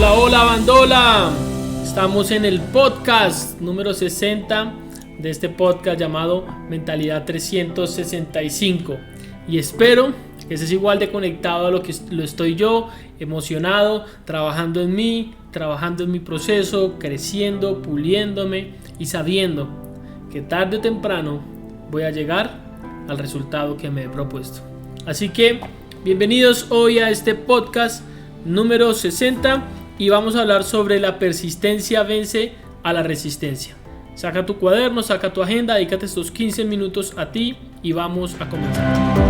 Hola, hola, bandola. Estamos en el podcast número 60 de este podcast llamado Mentalidad 365. Y espero que estés igual de conectado a lo que lo estoy yo, emocionado, trabajando en mí, trabajando en mi proceso, creciendo, puliéndome y sabiendo que tarde o temprano voy a llegar al resultado que me he propuesto. Así que bienvenidos hoy a este podcast número 60 y vamos a hablar sobre la persistencia vence a la resistencia. Saca tu cuaderno, saca tu agenda, dedícate estos 15 minutos a ti y vamos a comenzar.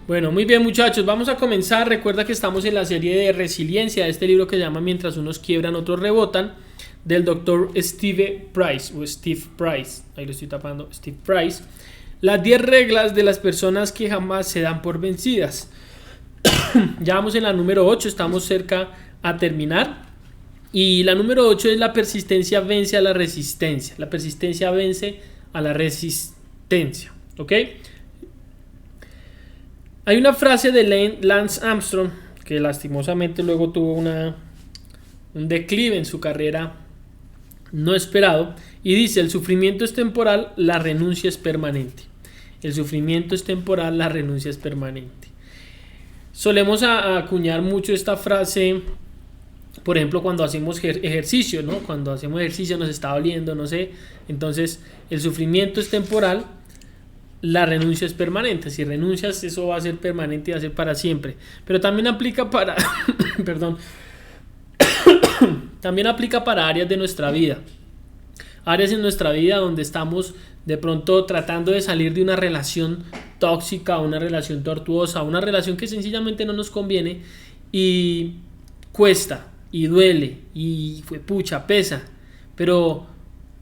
Bueno, muy bien muchachos, vamos a comenzar. Recuerda que estamos en la serie de resiliencia de este libro que se llama Mientras unos quiebran, otros rebotan, del doctor Steve Price, ahí lo estoy tapando, Steve Price. Las 10 reglas de las personas que jamás se dan por vencidas. Ya vamos en la número 8, estamos cerca a terminar. Y la número 8 es la persistencia vence a la resistencia. La persistencia vence a la resistencia, ¿ok? Hay una frase de Lance Armstrong que lastimosamente luego tuvo un declive en su carrera no esperado y dice: el sufrimiento es temporal, la renuncia es permanente. El sufrimiento es temporal, la renuncia es permanente. Solemos acuñar mucho esta frase, por ejemplo, cuando hacemos ejercicio, ¿no? Cuando hacemos ejercicio nos está doliendo, no sé. Entonces, el sufrimiento es temporal, la renuncia es permanente. Si renuncias, eso va a ser permanente y va a ser para siempre. Pero también aplica para también aplica para áreas de nuestra vida. Áreas en nuestra vida donde estamos de pronto tratando de salir de una relación tóxica, una relación tortuosa, una relación que sencillamente no nos conviene y cuesta y duele y pesa. Pero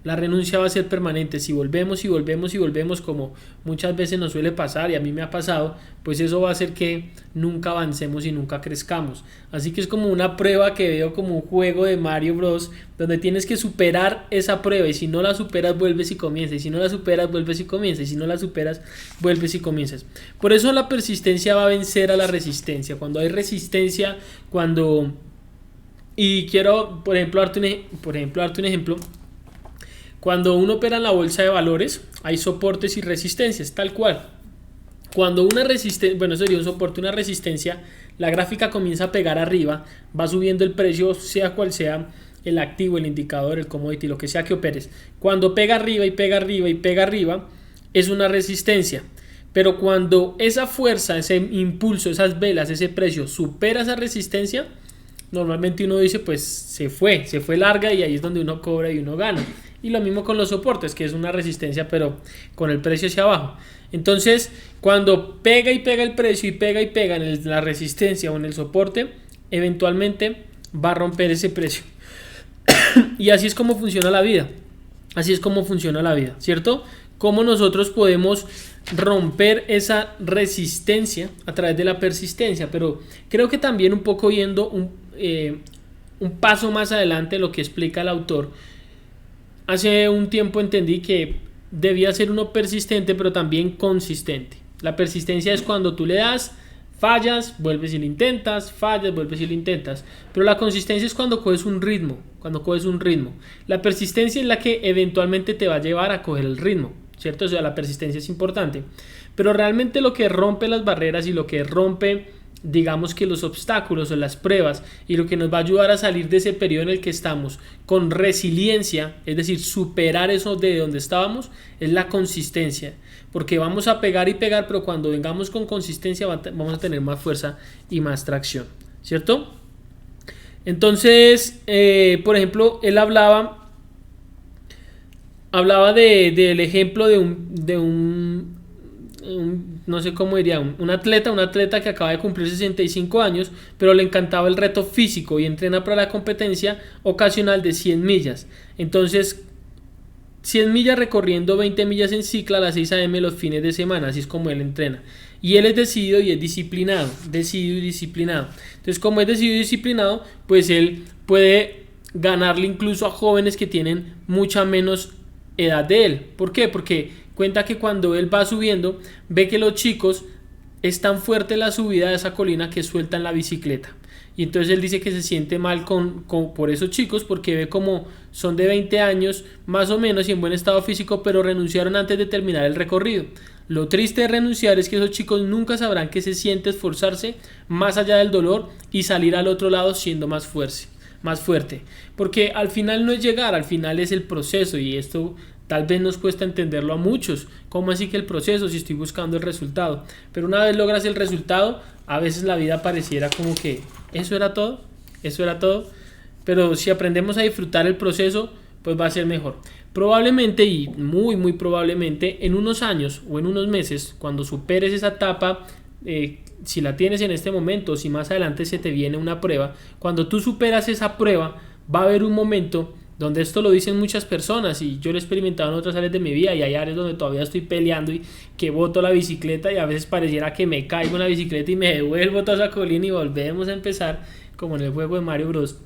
la renuncia va a ser permanente. Si volvemos y volvemos y volvemos, como muchas veces nos suele pasar y a mí me ha pasado, pues eso va a hacer que nunca avancemos y nunca crezcamos. Así que es como una prueba que veo como un juego de Mario Bros, donde tienes que superar esa prueba y si no la superas vuelves y comienzas, y si no la superas vuelves y comienzas, y si no la superas vuelves y comienzas. Por eso la persistencia va a vencer a la resistencia. Cuando hay resistencia, y quiero por ejemplo darte un ejemplo. Cuando uno opera en la bolsa de valores, hay soportes y resistencias, tal cual. Cuando una resistencia, sería un soporte, una resistencia, la gráfica comienza a pegar arriba, va subiendo el precio, sea cual sea el activo, el indicador, el commodity, lo que sea que operes. Cuando pega arriba y pega arriba y pega arriba, es una resistencia. Pero cuando esa fuerza, ese impulso, esas velas, ese precio supera esa resistencia, normalmente uno dice, pues se fue larga y ahí es donde uno cobra y uno gana. Y lo mismo con los soportes, que es una resistencia pero con el precio hacia abajo. Entonces, cuando pega y pega el precio y pega en la resistencia o en el soporte, eventualmente va a romper ese precio. Y así es como funciona la vida. ¿Cierto? Cómo nosotros podemos romper esa resistencia a través de la persistencia. Pero creo que también un poco yendo un paso más adelante, lo que explica el autor. Hace un tiempo entendí que debía ser uno persistente, pero también consistente. La persistencia es cuando tú le das, fallas, vuelves y lo intentas, fallas, vuelves y lo intentas. Pero la consistencia es cuando coges un ritmo, La persistencia es la que eventualmente te va a llevar a coger el ritmo, ¿cierto? O sea, la persistencia es importante. Pero realmente lo que rompe las barreras y lo que rompe, digamos que los obstáculos o las pruebas y lo que nos va a ayudar a salir de ese periodo en el que estamos con resiliencia, es decir, superar eso de donde estábamos, es la consistencia, porque vamos a pegar y pegar, pero cuando vengamos con consistencia vamos a tener más fuerza y más tracción, ¿cierto? Entonces, por ejemplo, él hablaba del ejemplo de un no sé cómo diría, un atleta que acaba de cumplir 65 años, pero le encantaba el reto físico y entrena para la competencia ocasional de 100 millas. Entonces, 100 millas recorriendo 20 millas en cicla a las 6 a.m. los fines de semana, así es como él entrena. Y él es decidido y es disciplinado, Entonces, como es decidido y disciplinado, pues él puede ganarle incluso a jóvenes que tienen mucha menos edad de él. ¿Por qué? Porque cuenta que cuando él va subiendo, ve que los chicos es tan fuerte la subida de esa colina que sueltan la bicicleta. Y entonces él dice que se siente mal por esos chicos, porque ve como son de 20 años más o menos y en buen estado físico, pero renunciaron antes de terminar el recorrido. Lo triste de renunciar es que esos chicos nunca sabrán qué se siente esforzarse más allá del dolor y salir al otro lado siendo más fuerte. Porque al final no es llegar, al final es el proceso, y esto tal vez nos cuesta entenderlo a muchos. ¿Cómo así que el proceso si estoy buscando el resultado? Pero una vez logras el resultado, a veces la vida pareciera como que eso era todo. Pero si aprendemos a disfrutar el proceso, pues va a ser mejor. Probablemente, y muy probablemente, en unos años o en unos meses, cuando superes esa etapa, si la tienes en este momento, si más adelante se te viene una prueba, cuando tú superas esa prueba, va a haber un momento donde esto lo dicen muchas personas, y yo lo he experimentado en otras áreas de mi vida, y hay áreas donde todavía estoy peleando y que boto la bicicleta y a veces pareciera que me caigo en la bicicleta y me devuelvo toda esa colina y volvemos a empezar como en el juego de Mario Bros.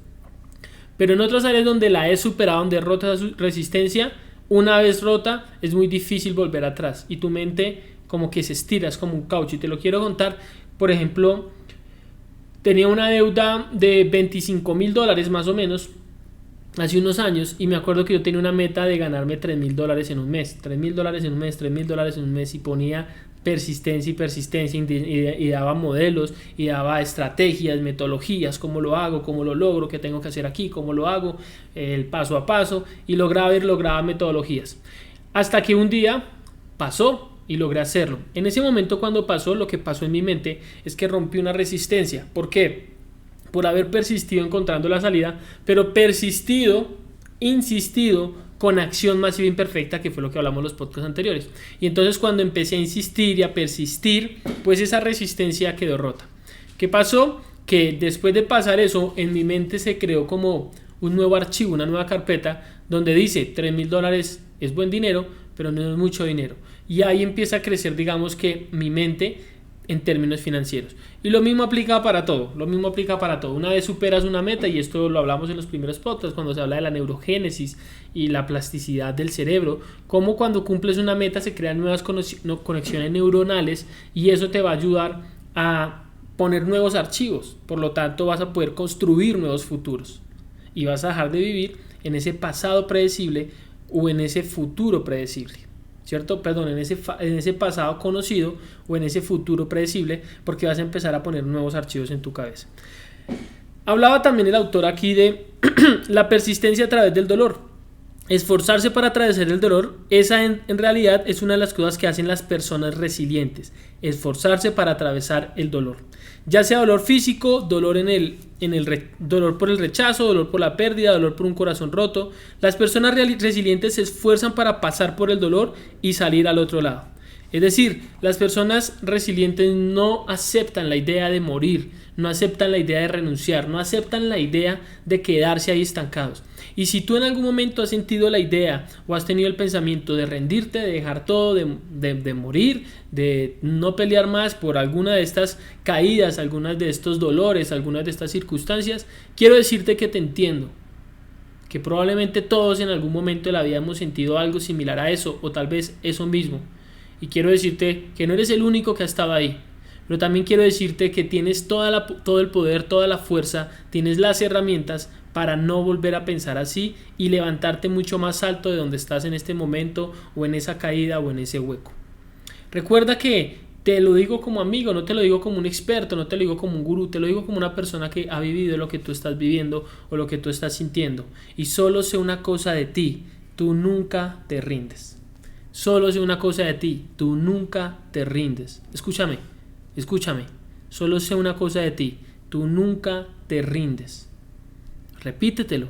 Pero en otras áreas donde la he superado, donde he roto esa resistencia, una vez rota es muy difícil volver atrás y tu mente como que se estira, es como un caucho. Y te lo quiero contar. Por ejemplo, tenía una deuda de $25,000 más o menos hace unos años, y me acuerdo que yo tenía una meta de ganarme $3,000 en un mes, $3,000 en un mes, y ponía persistencia y daba modelos y daba estrategias, metodologías, cómo lo hago, cómo lo logro, qué tengo que hacer aquí, cómo lo hago, el paso a paso, y lograba metodologías, hasta que un día pasó y logré hacerlo. En ese momento, cuando pasó, lo que pasó en mi mente es que rompí una resistencia. ¿Por qué? Por haber persistido encontrando la salida, pero insistido con acción masiva imperfecta, que fue lo que hablamos en los podcasts anteriores. Y entonces cuando empecé a insistir y a persistir, pues esa resistencia quedó rota. ¿Qué pasó? Que después de pasar eso, en mi mente se creó como un nuevo archivo, una nueva carpeta, donde dice $3,000 es buen dinero, pero no es mucho dinero. Y ahí empieza a crecer, digamos que mi mente en términos financieros. Y lo mismo aplica para todo. Una vez superas una meta, y esto lo hablamos en los primeros podcasts cuando se habla de la neurogénesis y la plasticidad del cerebro, como cuando cumples una meta se crean nuevas conexiones neuronales, y eso te va a ayudar a poner nuevos archivos. Por lo tanto, vas a poder construir nuevos futuros y vas a dejar de vivir en ese pasado predecible o en ese futuro predecible. ¿Cierto? Perdón, en ese pasado conocido o en ese futuro predecible, porque vas a empezar a poner nuevos archivos en tu cabeza. Hablaba también el autor aquí de la persistencia a través del dolor. Esforzarse para atravesar el dolor, esa en realidad es una de las cosas que hacen las personas resilientes. Esforzarse para atravesar el dolor. Ya sea dolor físico, dolor dolor por el rechazo, dolor por la pérdida, dolor por un corazón roto. Las personas resilientes se esfuerzan para pasar por el dolor y salir al otro lado. Es decir, las personas resilientes no aceptan la idea de morir, no aceptan la idea de renunciar, no aceptan la idea de quedarse ahí estancados. Y si tú en algún momento has sentido la idea o has tenido el pensamiento de rendirte, de dejar todo, de morir, de no pelear más por alguna de estas caídas, algunas de estos dolores, algunas de estas circunstancias, quiero decirte que te entiendo. Que probablemente todos en algún momento de la vida hemos sentido algo similar a eso, o tal vez eso mismo. Y quiero decirte que no eres el único que ha estado ahí. Pero también quiero decirte que tienes todo el poder, toda la fuerza, tienes las herramientas para no volver a pensar así y levantarte mucho más alto de donde estás en este momento, o en esa caída, o en ese hueco. Recuerda que te lo digo como amigo, no te lo digo como un experto, no te lo digo como un gurú, te lo digo como una persona que ha vivido lo que tú estás viviendo o lo que tú estás sintiendo. Y solo sé una cosa de ti: tú nunca te rindes. Solo sé una cosa de ti: tú nunca te rindes. Escúchame. Solo sé una cosa de ti: tú nunca te rindes. Repítetelo.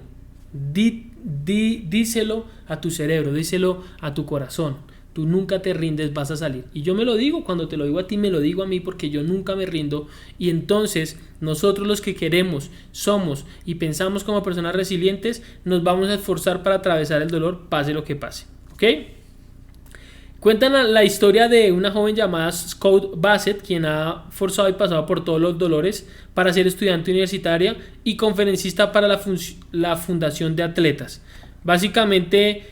Díselo a tu cerebro, díselo a tu corazón. Tú nunca te rindes, vas a salir. Y yo me lo digo, cuando te lo digo a ti, me lo digo a mí, porque yo nunca me rindo. Y entonces nosotros, los que queremos, somos y pensamos como personas resilientes, nos vamos a esforzar para atravesar el dolor, pase lo que pase. ¿Ok? Cuentan la historia de una joven llamada Scout Bassett, quien ha forzado y pasado por todos los dolores para ser estudiante universitaria y conferencista para la Fundación de Atletas. Básicamente,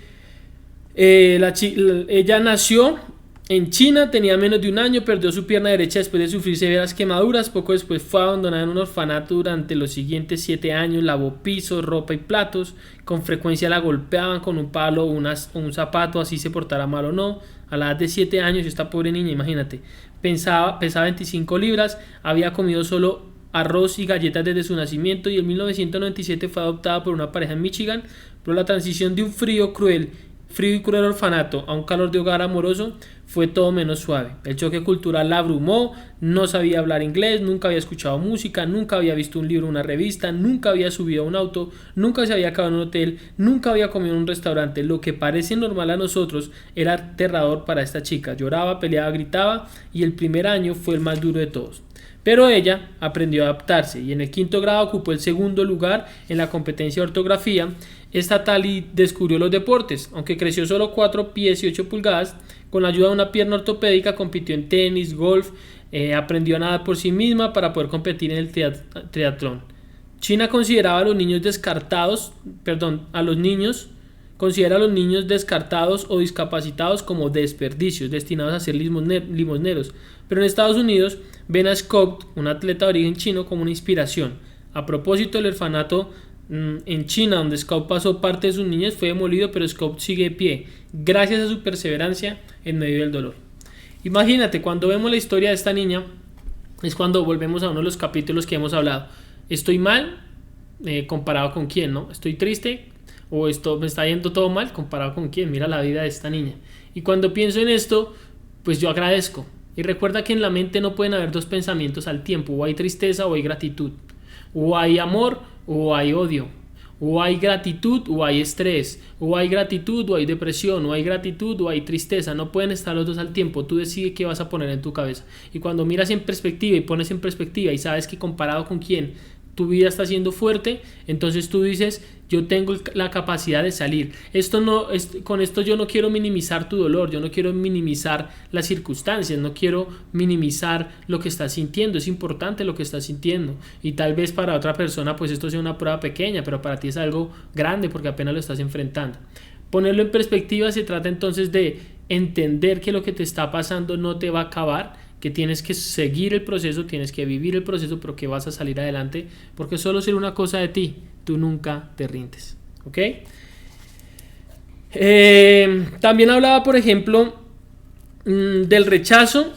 ella nació en China, tenía menos de un año, perdió su pierna derecha después de sufrir severas quemaduras. Poco después fue abandonada en un orfanato. Durante los siguientes 7 años lavó pisos, ropa y platos. Con frecuencia la golpeaban con un palo o un zapato, así se portara mal o no. A la edad de 7 años, esta pobre niña, imagínate, pesaba 25 libras, había comido solo arroz y galletas desde su nacimiento, y en 1997 fue adoptada por una pareja en Michigan. Pero la transición de un frío y cruel orfanato a un calor de hogar amoroso fue todo menos suave. El choque cultural la abrumó, no sabía hablar inglés, nunca había escuchado música, nunca había visto un libro o una revista, nunca había subido a un auto, nunca se había quedado en un hotel, nunca había comido en un restaurante. Lo que parece normal a nosotros era aterrador para esta chica. Lloraba, peleaba, gritaba, y el primer año fue el más duro de todos. Pero ella aprendió a adaptarse, y en el 5º grado ocupó el 2º lugar en la competencia de ortografía estatal y descubrió los deportes. Aunque creció solo 4 pies y 8 pulgadas, con la ayuda de una pierna ortopédica compitió en tenis, golf, aprendió a nadar por sí misma para poder competir en el triatlón. China considera a los niños descartados o discapacitados como desperdicios destinados a ser limosneros, pero en Estados Unidos ven a Scout, un atleta de origen chino, como una inspiración. A propósito, el orfanato en China, donde Scout pasó parte de sus niñez, fue demolido, pero Scout sigue de pie gracias a su perseverancia en medio del dolor. Imagínate, cuando vemos la historia de esta niña, es cuando volvemos a uno de los capítulos que hemos hablado. Estoy mal, comparado con quién, ¿no? Estoy triste, o esto me está yendo todo mal, comparado con quién. Mira la vida de esta niña. Y cuando pienso en esto, pues yo agradezco. Y recuerda que en la mente no pueden haber dos pensamientos al tiempo: o hay tristeza o hay gratitud, o hay amor o hay odio, o hay gratitud o hay estrés, o hay gratitud o hay depresión, o hay gratitud o hay tristeza. No pueden estar los dos al tiempo. Tú decides qué vas a poner en tu cabeza. Y cuando miras en perspectiva y pones en perspectiva y sabes que comparado con quién tu vida está siendo fuerte, entonces tú dices: yo tengo la capacidad de salir. Con esto yo no quiero minimizar tu dolor, yo no quiero minimizar las circunstancias, no quiero minimizar lo que estás sintiendo. Es importante lo que estás sintiendo, y tal vez para otra persona pues esto sea una prueba pequeña, pero para ti es algo grande porque apenas lo estás enfrentando. Ponerlo en perspectiva se trata entonces de entender que lo que te está pasando no te va a acabar, que tienes que seguir el proceso, tienes que vivir el proceso, pero que vas a salir adelante, porque solo será una cosa de ti: tú nunca te rindes, ¿ok? También hablaba, por ejemplo, del rechazo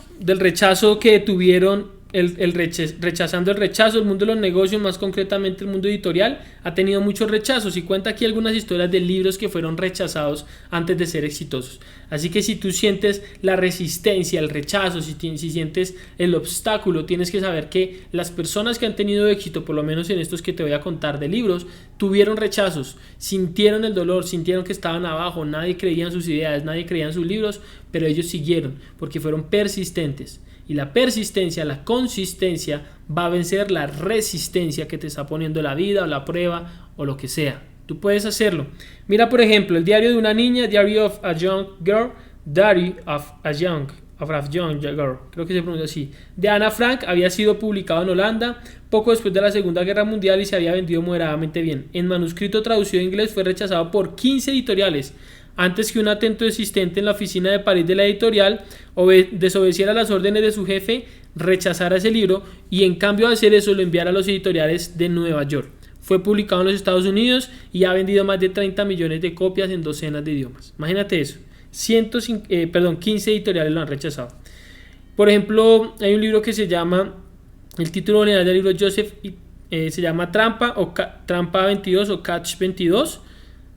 que tuvieron, rechazando el rechazo. El mundo de los negocios, más concretamente el mundo editorial, ha tenido muchos rechazos, y cuenta aquí algunas historias de libros que fueron rechazados antes de ser exitosos. Así que si tú sientes la resistencia, el rechazo, si sientes el obstáculo, tienes que saber que las personas que han tenido éxito, por lo menos en estos que te voy a contar de libros, tuvieron rechazos, sintieron el dolor, sintieron que estaban abajo, nadie creía en sus ideas, nadie creía en sus libros, pero ellos siguieron porque fueron persistentes. Y la persistencia, la consistencia va a vencer la resistencia que te está poniendo la vida o la prueba o lo que sea. Tú puedes hacerlo. Mira, por ejemplo, El diario de una niña, Diary of a Young Girl, creo que se pronuncia así, de Ana Frank, había sido publicado en Holanda poco después de la Segunda Guerra Mundial y se había vendido moderadamente bien. En manuscrito traducido a inglés fue rechazado por 15 editoriales antes que un atento asistente en la oficina de París de la editorial desobedeciera las órdenes de su jefe, rechazara ese libro y en cambio de hacer eso lo enviara a los editoriales de Nueva York. Fue publicado en los Estados Unidos y ha vendido más de 30 millones de copias en docenas de idiomas. Imagínate eso. 15 editoriales lo han rechazado. Por ejemplo, hay un libro que se llama, el título original del libro Joseph se llama Trampa 22 o Catch 22.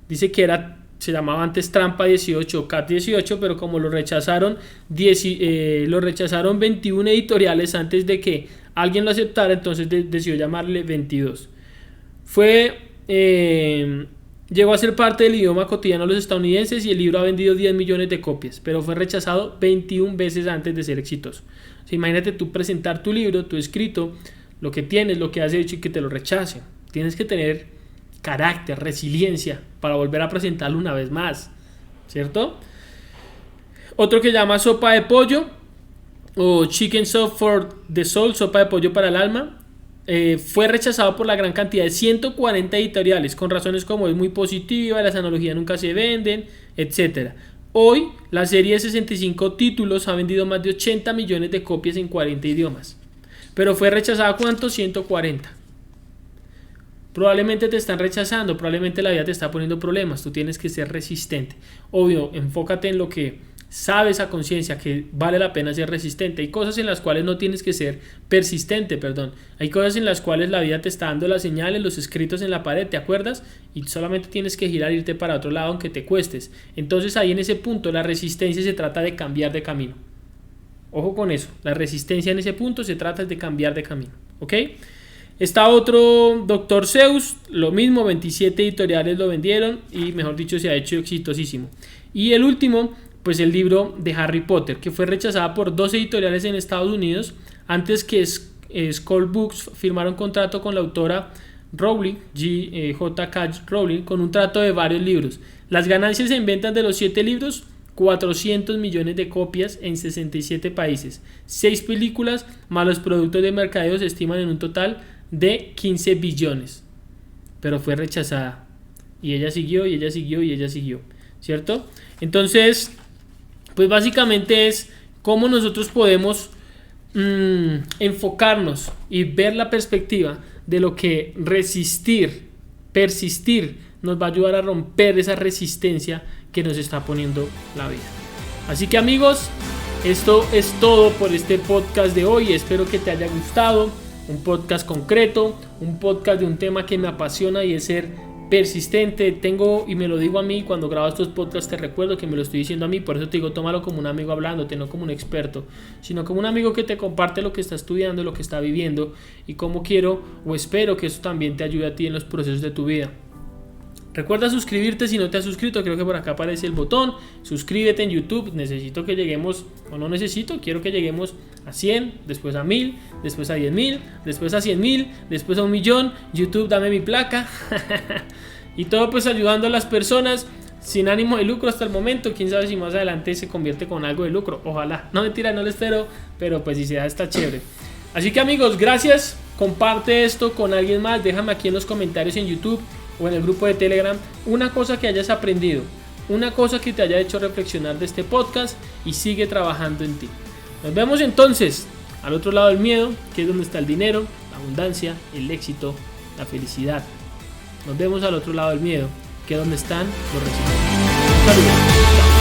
Dice que se llamaba antes Trampa 18 o Cat 18, pero como lo rechazaron 21 editoriales antes de que alguien lo aceptara, entonces decidió llamarle 22. Llegó a ser parte del idioma cotidiano de los estadounidenses y el libro ha vendido 10 millones de copias, pero fue rechazado 21 veces antes de ser exitoso. O sea, imagínate tú presentar tu libro, tu escrito, lo que tienes, lo que has hecho, y que te lo rechacen. Tienes que tener carácter, resiliencia para volver a presentarlo una vez más, ¿cierto? Otro que llama Sopa de Pollo o Chicken Soup for the Soul, Sopa de Pollo para el Alma. Fue rechazado por la gran cantidad de 140 editoriales con razones como es muy positiva, las analogías nunca se venden, etc. Hoy la serie de 65 títulos ha vendido más de 80 millones de copias en 40 idiomas, pero fue rechazada ¿cuánto? 140. Probablemente te están rechazando, probablemente la vida te está poniendo problemas, tú tienes que ser resistente. Obvio, enfócate en lo que sabes a conciencia que vale la pena ser resistente. Hay cosas en las cuales no tienes que ser persistente, Hay cosas en las cuales la vida te está dando las señales, los escritos en la pared, ¿te acuerdas? Y solamente tienes que girar e irte para otro lado aunque te cuestes. Entonces ahí en ese punto la resistencia se trata de cambiar de camino. Ojo con eso, la resistencia en ese punto se trata de cambiar de camino, ¿ok? Está otro Dr. Seuss, lo mismo, 27 editoriales lo vendieron y mejor dicho se ha hecho exitosísimo. Y el último, pues el libro de Harry Potter, que fue rechazada por 2 editoriales en Estados Unidos antes que Skull Books firmara un contrato con la autora Rowling, J.K. Rowling, con un trato de varios libros. Las ganancias en ventas de los 7 libros, 400 millones de copias en 67 países. 6 películas más los productos de mercadeo se estiman en un total de 15 billones. Pero fue rechazada. Y ella siguió, y ella siguió, y ella siguió. ¿Cierto? Entonces, pues básicamente es cómo nosotros podemos enfocarnos y ver la perspectiva de lo que persistir nos va a ayudar a romper esa resistencia que nos está poniendo la vida. Así que amigos, esto es todo por este podcast de hoy. Espero que te haya gustado. Un podcast concreto, un podcast de un tema que me apasiona y es ser persistente. Tengo, y me lo digo a mí cuando grabo estos podcasts, te recuerdo que me lo estoy diciendo a mí, por eso te digo, tómalo como un amigo hablándote, no como un experto, sino como un amigo que te comparte lo que está estudiando, lo que está viviendo y cómo quiero o espero que eso también te ayude a ti en los procesos de tu vida. Recuerda suscribirte si no te has suscrito, creo que por acá aparece el botón, suscríbete en YouTube, necesito que lleguemos, o no necesito, quiero que lleguemos a 100, después a 1000, después a 10,000, después a 100,000, después a 1,000,000, YouTube dame mi placa, y todo pues ayudando a las personas sin ánimo de lucro hasta el momento, quién sabe si más adelante se convierte con algo de lucro, ojalá, no mentira, no lo espero, pero pues si se da está chévere. Así que amigos, gracias, comparte esto con alguien más, déjame aquí en los comentarios en YouTube o en el grupo de Telegram una cosa que hayas aprendido, una cosa que te haya hecho reflexionar de este podcast y sigue trabajando en ti. Nos vemos entonces al otro lado del miedo, que es donde está el dinero, la abundancia, el éxito, la felicidad. Nos vemos al otro lado del miedo, que es donde están los resultados. Saludos.